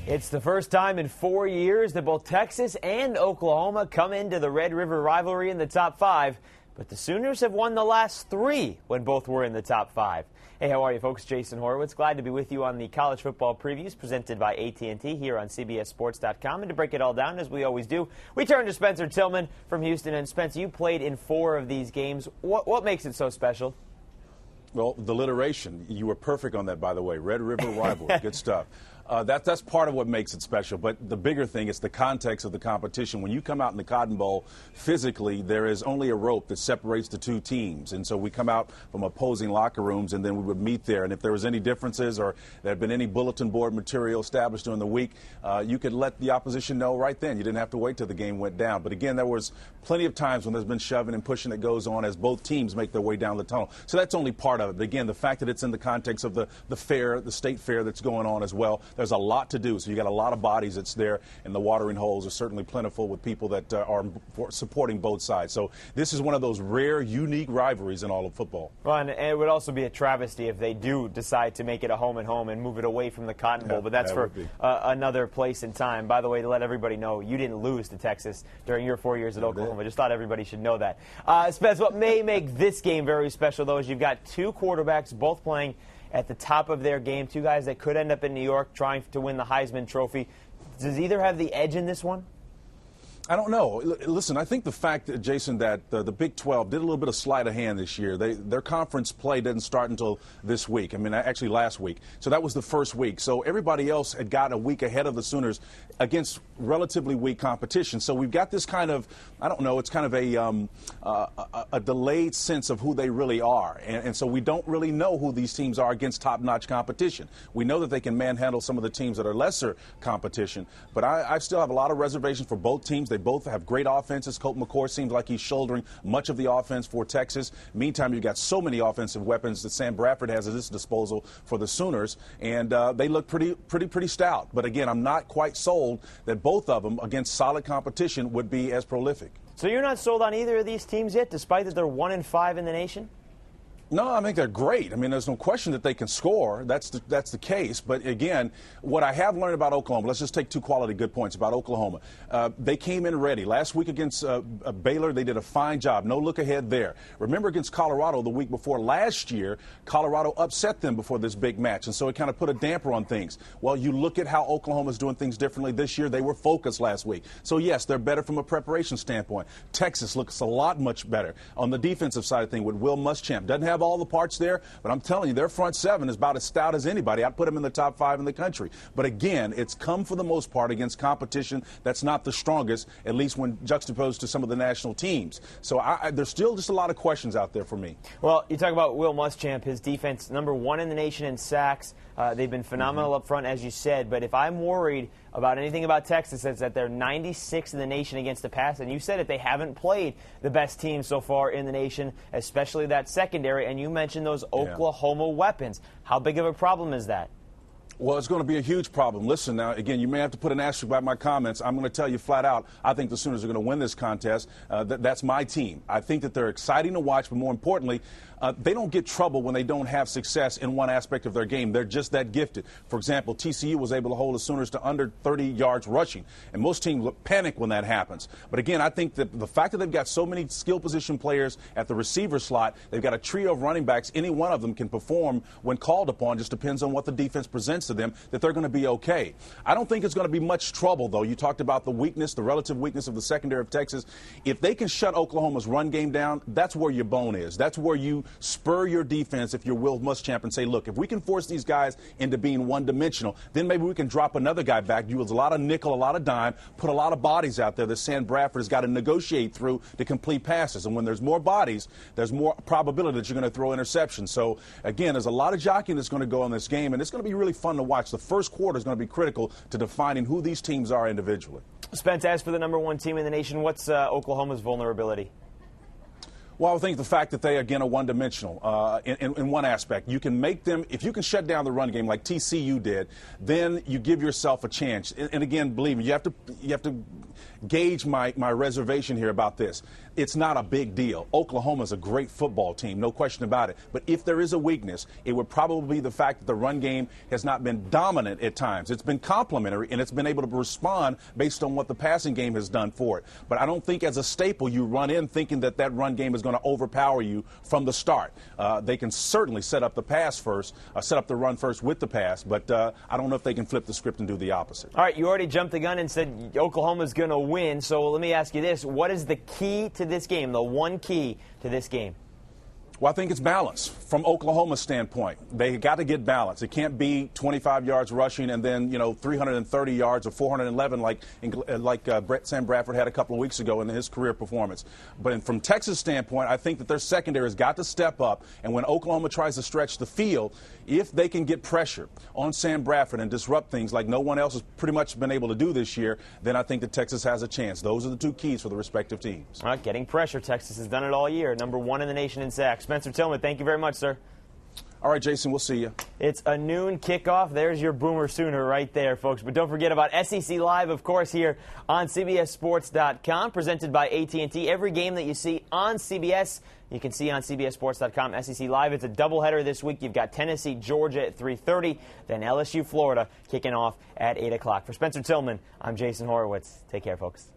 It's the first time in 4 years that both Texas and Oklahoma come into the Red River Rivalry in the top 5, but the Sooners have won the last 3 when both were in the top 5. Hey, how are you, folks? Jason Horowitz, glad to be with you on the college football previews presented by AT&T here on CBSSports.com. And to break it all down, as we always do, we turn to Spencer Tillman from Houston. And Spencer, you played in 4 of these games. What makes it so special? Well, the alliteration. You were perfect on that, by the way. Red River Rivalry. Good stuff. That's part of what makes it special. But the bigger thing is the context of the competition. When you come out in the Cotton Bowl, physically, there is only a rope that separates the 2 teams. And so we come out from opposing locker rooms, and then we would meet there. And if there was any differences or there had been any bulletin board material established during the week, you could let the opposition know right then. You didn't have to wait till the game went down. But again, there was plenty of times when there's been shoving and pushing that goes on as both teams make their way down the tunnel. So that's only part of it. But again, the fact that it's in the context of the fair, the state fair that's going on as well, there's a lot to do. So you got a lot of bodies that's there, and the watering holes are certainly plentiful with people that are supporting both sides. So this is one of those rare, unique rivalries in all of football. Well, and it would also be a travesty if they do decide to make it a home and home and move it away from the Cotton Bowl. But that's for another place and time. By the way, to let everybody know, you didn't lose to Texas during your 4 years at Oklahoma. I just thought everybody should know that. Spence, what may make this game very special, though, is you've got 2 quarterbacks both playing at the top of their game, 2 guys that could end up in New York trying to win the Heisman Trophy. Does either have the edge in this one? I don't know. Listen, I think the fact, Jason, that the Big 12 did a little bit of sleight of hand this year. Their conference play didn't start until this week. I mean, actually last week. So that was the first week. So everybody else had got a week ahead of the Sooners against relatively weak competition. So we've got this kind of, I don't know, it's kind of a delayed sense of who they really are. And so we don't really know who these teams are against top-notch competition. We know that they can manhandle some of the teams that are lesser competition. But I still have a lot of reservations for both teams. They both have great offenses. Colt McCoy seems like he's shouldering much of the offense for Texas. Meantime, you've got so many offensive weapons that Sam Bradford has at his disposal for the Sooners, and they look pretty stout. But again, I'm not quite sold that both of them against solid competition would be as prolific. So you're not sold on either of these teams yet, despite that they're 1-5 in the nation? No, I think they're great. I mean, there's no question that they can score. That's the case. But again, what I have learned about Oklahoma, let's just take 2 quality good points about Oklahoma. They came in ready. Last week against Baylor, they did a fine job. No look ahead there. Remember against Colorado the week before last year, Colorado upset them before this big match. And so it kind of put a damper on things. Well, you look at how Oklahoma's doing things differently this year. They were focused last week. So, yes, they're better from a preparation standpoint. Texas looks a lot much better on the defensive side of things with Will Muschamp. Doesn't have all the parts there, but I'm telling you, their front 7 is about as stout as anybody. I'd put them in the top 5 in the country. But again, it's come for the most part against competition that's not the strongest, at least when juxtaposed to some of the national teams. So there's still just a lot of questions out there for me. Well, you talk about Will Muschamp, his defense, number 1 in the nation in sacks. They've been phenomenal up front, as you said. But if I'm worried about anything about Texas, it's that they're 96th in the nation against the pass. And you said it, they haven't played the best team so far in the nation, especially that secondary. And you mentioned those Oklahoma weapons. How big of a problem is that? Well, it's going to be a huge problem. Listen, now, again, you may have to put an asterisk by my comments. I'm going to tell you flat out, I think the Sooners are going to win this contest. That's my team. I think that they're exciting to watch, but more importantly, they don't get trouble when they don't have success in one aspect of their game. They're just that gifted. For example, TCU was able to hold the Sooners to under 30 yards rushing, and most teams panic when that happens. But again, I think that the fact that they've got so many skill position players at the receiver slot, they've got a trio of running backs, any one of them can perform when called upon, just depends on what the defense presents to them, that they're going to be okay. I don't think it's going to be much trouble, though. You talked about the weakness, the relative weakness of the secondary of Texas. If they can shut Oklahoma's run game down, that's where your bone is. That's where you spur your defense if you're Will Muschamp and say, look, if we can force these guys into being one-dimensional, then maybe we can drop another guy back, use a lot of nickel, a lot of dime, put a lot of bodies out there that Sam Bradford has got to negotiate through to complete passes. And when there's more bodies, there's more probability that you're going to throw interceptions. So, again, there's a lot of jockeying that's going to go in this game, and it's going to be really fun to watch. The first quarter is going to be critical to defining who these teams are individually. Spence, as for the number 1 team in the nation, what's Oklahoma's vulnerability? Well, I think the fact that they, again, are one-dimensional in one aspect. You can make them, if you can shut down the run game like TCU did, then you give yourself a chance. And again, believe me, you have to gauge my reservation here about this. It's not a big deal. Oklahoma's a great football team, no question about it. But if there is a weakness, it would probably be the fact that the run game has not been dominant at times. It's been complementary, and it's been able to respond based on what the passing game has done for it. But I don't think as a staple you run in thinking that that run game is going to overpower you from the start. They can certainly set up the pass first, set up the run first with the pass, but I don't know if they can flip the script and do the opposite. All right, you already jumped the gun and said Oklahoma's going to win, so let me ask you this. What is the key to this game, the one key to this game? Well, I think it's balance from Oklahoma's standpoint. They got to get balance. It can't be 25 yards rushing and then, 330 yards or 411 like Sam Bradford had a couple of weeks ago in his career performance. But from Texas' standpoint, I think that their secondary has got to step up. And when Oklahoma tries to stretch the field, if they can get pressure on Sam Bradford and disrupt things like no one else has pretty much been able to do this year, then I think that Texas has a chance. Those are the two keys for the respective teams. All right, getting pressure. Texas has done it all year. Number 1 in the nation in sacks. Spencer Tillman, thank you very much, sir. All right, Jason, we'll see you. It's a noon kickoff. There's your Boomer Sooner right there, folks. But don't forget about SEC Live, of course, here on CBSSports.com, presented by AT&T. Every game that you see on CBS, you can see on CBSSports.com. SEC Live, it's a doubleheader this week. You've got Tennessee, Georgia at 3:30, then LSU, Florida, kicking off at 8 o'clock. For Spencer Tillman, I'm Jason Horowitz. Take care, folks.